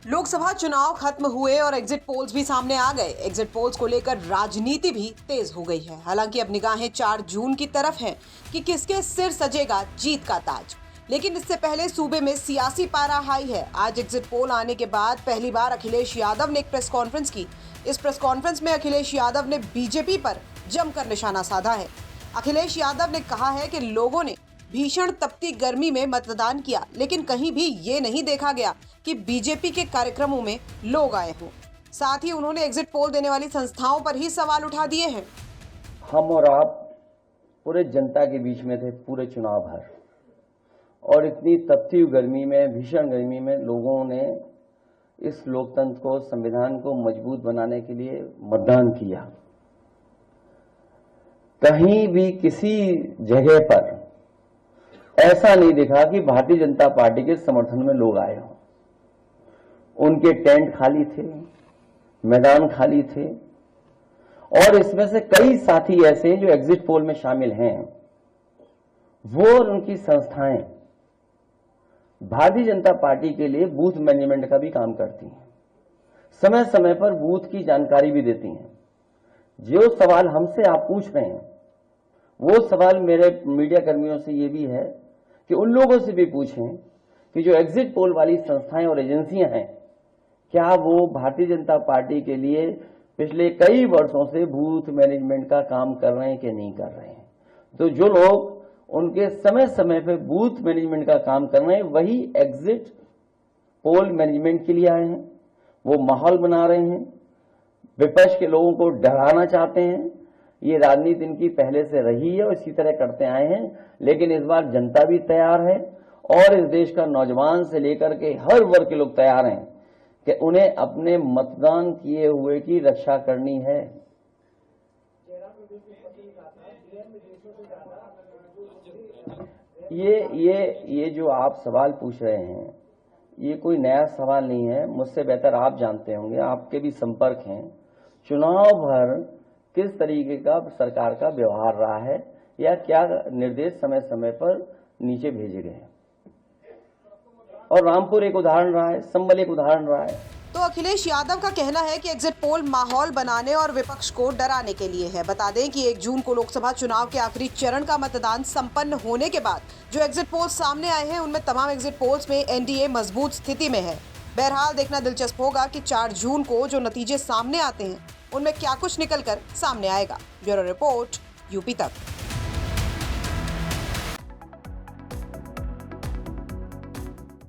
लोकसभा चुनाव खत्म हुए और एग्जिट पोल्स भी सामने आ गए। एग्जिट पोल्स को लेकर राजनीति भी तेज हो गई है। हालांकि अब निगाहें 4 जून की तरफ हैं कि किसके सिर सजेगा जीत का ताज। लेकिन इससे पहले सूबे में सियासी पारा हाई है। आज एग्जिट पोल आने के बाद पहली बार अखिलेश यादव ने एक प्रेस कॉन्फ्रेंस की। इस प्रेस कॉन्फ्रेंस में अखिलेश यादव ने बीजेपी पर जमकर निशाना साधा है। अखिलेश यादव ने कहा है कि लोगों ने भीषण तपती गर्मी में मतदान किया, लेकिन कहीं भी ये नहीं देखा गया कि बीजेपी के कार्यक्रमों में लोग आए हों। साथ ही उन्होंने एग्जिट पोल देने वाली संस्थाओं पर ही सवाल उठा दिए हैं। हम और आप पूरे जनता के बीच में थे पूरे चुनाव भर, और इतनी तपती गर्मी में, भीषण गर्मी में लोगों ने इस लोकतंत्र को, संविधान को मजबूत बनाने के लिए मतदान किया। कहीं भी किसी जगह पर ऐसा नहीं दिखा कि भारतीय जनता पार्टी के समर्थन में लोग आए हों। उनके टेंट खाली थे, मैदान खाली थे, और इसमें से कई साथी ऐसे हैं जो एग्जिट पोल में शामिल हैं। वो और उनकी संस्थाएं भारतीय जनता पार्टी के लिए बूथ मैनेजमेंट का भी काम करती हैं। समय समय पर बूथ की जानकारी भी देती हैं। जो सवाल हमसे आप पूछ रहे हैं, वो सवाल मेरे मीडिया कर्मियों से ये भी है कि उन लोगों से भी पूछें कि जो एग्जिट पोल वाली संस्थाएं और एजेंसियां हैं, क्या वो भारतीय जनता पार्टी के लिए पिछले कई वर्षों से बूथ मैनेजमेंट का काम कर रहे हैं कि नहीं कर रहे हैं। तो जो लोग उनके समय समय पे बूथ मैनेजमेंट का काम कर रहे हैं, वही एग्जिट पोल मैनेजमेंट के लिए आए हैं। वो माहौल बना रहे हैं, विपक्ष के लोगों को डराना चाहते हैं। ये राजनीति इनकी पहले से रही है और इसी तरह करते आए हैं। लेकिन इस बार जनता भी तैयार है, और इस देश का नौजवान से लेकर के हर वर्ग के लोग तैयार हैं कि उन्हें अपने मतदान किए हुए की रक्षा करनी है। ये जो आप सवाल पूछ रहे हैं, ये कोई नया सवाल नहीं है। मुझसे बेहतर आप जानते होंगे, आपके भी संपर्क हैं। चुनाव भर किस तरीके का सरकार का व्यवहार रहा है या क्या निर्देश समय समय पर नीचे भेजे गए, और रामपुर एक उदाहरण रहा है, संबल एक उदाहरण रहा है। तो अखिलेश यादव का कहना है कि एग्जिट पोल माहौल बनाने और विपक्ष को डराने के लिए है। बता दें कि 1 जून को लोकसभा चुनाव के आखिरी चरण का मतदान संपन्न होने के बाद जो एग्जिट पोल्स सामने आए हैं, उनमें तमाम एग्जिट पोल्स में एनडीए मजबूत स्थिति में है। बहरहाल देखना दिलचस्प होगा कि 4 जून को जो नतीजे सामने आते हैं, उनमें क्या कुछ निकलकर सामने आएगा। ब्यूरो रिपोर्ट, यूपी तक।